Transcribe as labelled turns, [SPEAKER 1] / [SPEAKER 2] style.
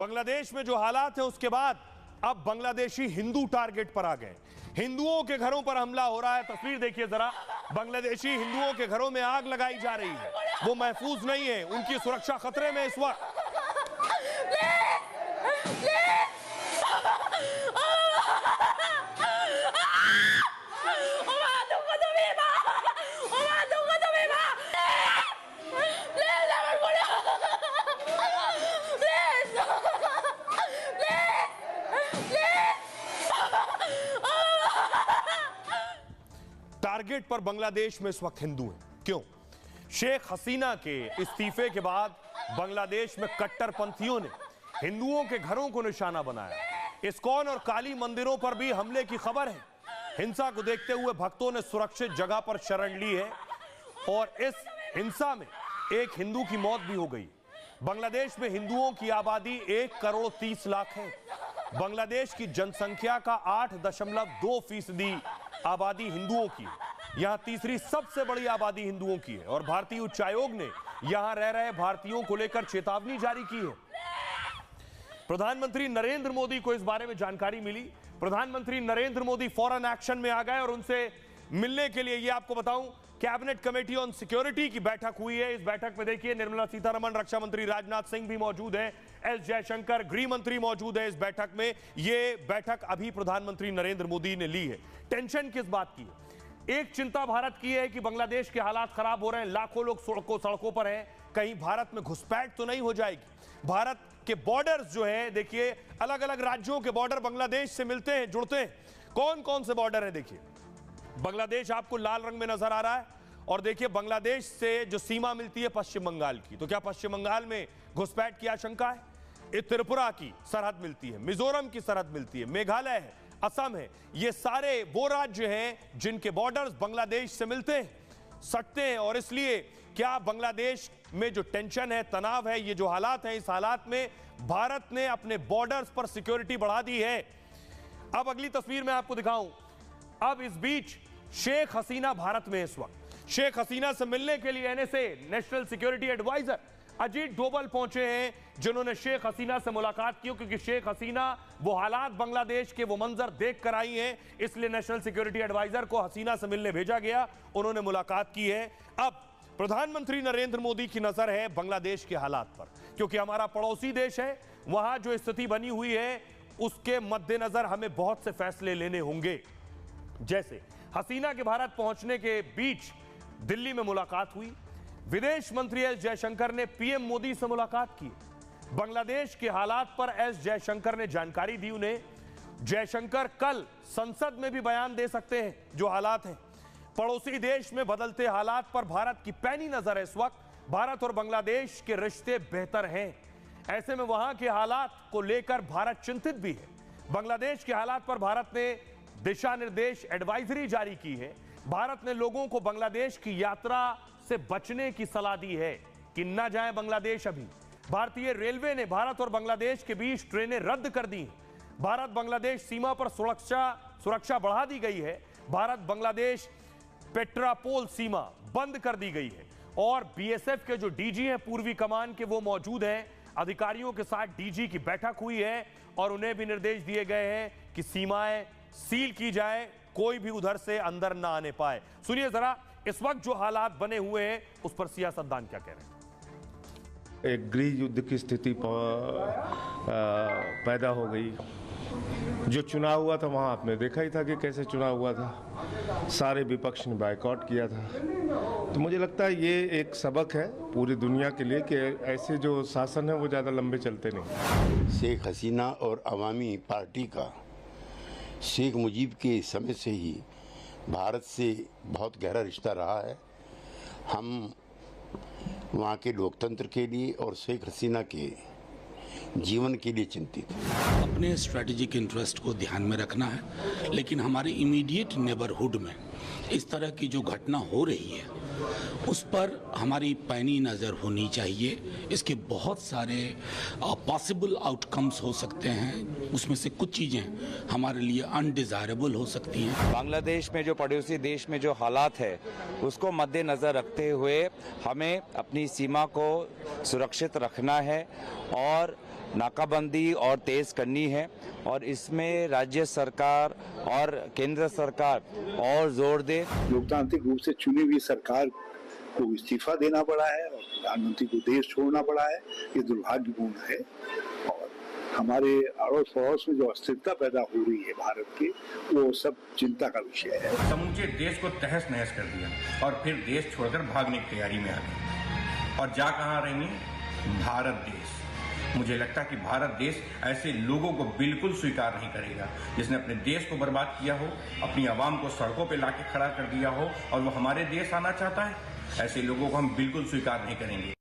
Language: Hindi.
[SPEAKER 1] बांग्लादेश में जो हालात है उसके बाद अब बांग्लादेशी हिंदू टारगेट पर आ गए। हिंदुओं के घरों पर हमला हो रहा है। तस्वीर देखिए जरा, बांग्लादेशी हिंदुओं के घरों में आग लगाई जा रही है। वो महफूज नहीं है, उनकी सुरक्षा खतरे में इस वक्त। टारगेट पर बांग्लादेश में इस वक्त हिंदू हैं। क्यों? शेख हसीना के इस्तीफे के बाद बांग्लादेश में कट्टरपंथियों ने हिंदुओं के घरों को निशाना बनाया। इस्कॉन और काली मंदिरों पर भी हमले की खबर है। हिंसा को देखते हुए भक्तों ने सुरक्षित जगह पर शरण ली है और इस हिंसा में एक हिंदू की मौत भी हो गई। बांग्लादेश में हिंदुओं की आबादी 1 करोड़ 30 लाख है। बांग्लादेश की जनसंख्या का 8.2% आबादी हिंदुओं की है। यहां तीसरी सबसे बड़ी आबादी हिंदुओं की है और भारतीय उच्चायोग ने यहां रह रहे भारतीयों को लेकर चेतावनी जारी की है। प्रधानमंत्री नरेंद्र मोदी को इस बारे में जानकारी मिली। प्रधानमंत्री नरेंद्र मोदी फौरन एक्शन में आ गए और उनसे मिलने के लिए, ये आपको बताऊं, कैबिनेट कमेटी ऑन सिक्योरिटी की बैठक हुई है। इस बैठक में देखिए निर्मला सीतारमण, रक्षा मंत्री राजनाथ सिंह भी मौजूद हैं, एस जयशंकर गृह मंत्री मौजूद है इस बैठक में। ये बैठक अभी प्रधानमंत्री नरेंद्र मोदी ने ली है। टेंशन किस बात की है? एक चिंता भारत की है कि बांग्लादेश के हालात खराब हो रहे हैं, लाखों लोग सड़कों पर हैं, कहीं भारत में घुसपैठ तो नहीं हो जाएगी। भारत के बॉर्डर्स जो है, देखिए अलग अलग राज्यों के बॉर्डर बांग्लादेश से मिलते हैं, जुड़ते हैं। कौन कौन से बॉर्डर है? देखिए बांग्लादेश आपको लाल रंग में नजर आ रहा है और देखिए बांग्लादेश से जो सीमा मिलती है पश्चिम बंगाल की, तो क्या पश्चिम बंगाल में घुसपैठ की आशंका है? त्रिपुरा की सरहद मिलती है, मिजोरम की सरहद मिलती है, मेघालय है, असम है। ये सारे वो राज्य हैं जिनके बॉर्डर्स बांग्लादेश से मिलते हैं, सटते हैं। और इसलिए क्या बांग्लादेश में जो टेंशन है, तनाव है, ये जो हालात हैं, इस हालात में भारत ने अपने बॉर्डर्स पर सिक्योरिटी बढ़ा दी है। अब अगली तस्वीर मैं आपको दिखाऊं। अब इस बीच शेख हसीना भारत में इस वक्त। शेख हसीना से मिलने के लिए NSA national security advisor Ajit Doval पहुंचे हैं, जिन्होंने शेख हसीना से मुलाकात की, क्योंकि शेख हसीना वो हालात बांग्लादेश के वो मंजर देख कर आई हैं, इसलिए नेशनल सिक्योरिटी एडवाइजर को हसीना से मिलने भेजा गया। उन्होंने मुलाकात की है। अब प्रधानमंत्री नरेंद्र मोदी की नजर है बांग्लादेश के हालात पर, क्योंकि हमारा पड़ोसी देश है। वहां जो स्थिति बनी हुई है उसके मद्देनजर हमें बहुत से फैसले लेने होंगे। जैसे हसीना के भारत पहुंचने के बीच दिल्ली में मुलाकात हुई। विदेश मंत्री एस जयशंकर ने पीएम मोदी से मुलाकात की। बांग्लादेश के हालात पर एस जयशंकर ने जानकारी दी उन्हें। जयशंकर कल संसद में भी बयान दे सकते हैं जो हालात हैं। पड़ोसी देश में बदलते हालात पर भारत की पैनी नजर है इस वक्त। भारत और बांग्लादेश के रिश्ते बेहतर हैं, ऐसे में वहां के हालात को लेकर भारत चिंतित भी है। बांग्लादेश के हालात पर भारत ने दिशा निर्देश एडवाइजरी जारी की है। भारत ने लोगों को बांग्लादेश की यात्रा से बचने की सलाह दी है कि न जाएं बांग्लादेश। अभी भारतीय रेलवे ने भारत और बांग्लादेश के बीच ट्रेनें रद्द कर दी हैं। भारत बांग्लादेश सीमा पर सुरक्षा बढ़ा दी गई है। भारत बांग्लादेश पेट्रापोल सीमा बंद कर दी गई है और बीएसएफ के जो डीजी हैं पूर्वी कमान के, वो मौजूद हैं। अधिकारियों के साथ डीजी की बैठक हुई है और उन्हें भी निर्देश दिए गए हैं कि सीमाएं सील की जाए, कोई भी उधर से अंदर ना आने पाए। सुनिए जरा इस वक्त जो हालात बने हुए हैं उस पर सियासतदान क्या कह रहे हैं।
[SPEAKER 2] एक गृह युद्ध की स्थिति पैदा हो गई। जो चुनाव हुआ था वहाँ आपने देखा ही था कि कैसे चुनाव हुआ था। सारे विपक्ष ने बायकॉट किया था। तो मुझे लगता है ये एक सबक है पूरी दुनिया के लिए कि ऐसे जो शासन है वो ज़्यादा लंबे चलते नहीं।
[SPEAKER 3] शेख हसीना और अवामी पार्टी का शेख मुजीब के समय से ही भारत से बहुत गहरा रिश्ता रहा है। हम वहाँ के लोकतंत्र के लिए और शेख हसीना के जीवन के लिए चिंतित हैं।
[SPEAKER 4] अपने स्ट्रेटेजिक इंटरेस्ट को ध्यान में रखना है, लेकिन हमारे इमीडिएट नेबरहुड में इस तरह की जो घटना हो रही है उस पर हमारी पैनी नज़र होनी चाहिए। इसके बहुत सारे पॉसिबल आउटकम्स हो सकते हैं, उसमें से कुछ चीज़ें हमारे लिए अनडिज़ायरेबल हो सकती हैं।
[SPEAKER 5] बांग्लादेश में जो पड़ोसी देश में जो हालात है उसको मद्देनज़र रखते हुए हमें अपनी सीमा को सुरक्षित रखना है और नाकाबंदी और तेज करनी है और इसमें राज्य सरकार और केंद्र सरकार और जोर दे।
[SPEAKER 6] लोकतांत्रिक रूप से चुनी हुई सरकार को इस्तीफा देना पड़ा है और प्रधानमंत्री को देश छोड़ना पड़ा है। ये दुर्भाग्यपूर्ण है और हमारे अड़ोस पड़ोस में जो अस्थिरता पैदा हो रही है भारत की, वो सब चिंता का विषय है।
[SPEAKER 7] समूचे देश को तहस नहस कर दिया और फिर देश छोड़कर भागने की तैयारी में आ गए और जा कहाँ रहे? भारत देश। मुझे लगता है कि भारत देश ऐसे लोगों को बिल्कुल स्वीकार नहीं करेगा जिसने अपने देश को बर्बाद किया हो, अपनी आवाम को सड़कों पे लाके खड़ा कर दिया हो और वो हमारे देश आना चाहता है। ऐसे लोगों को हम बिल्कुल स्वीकार नहीं करेंगे।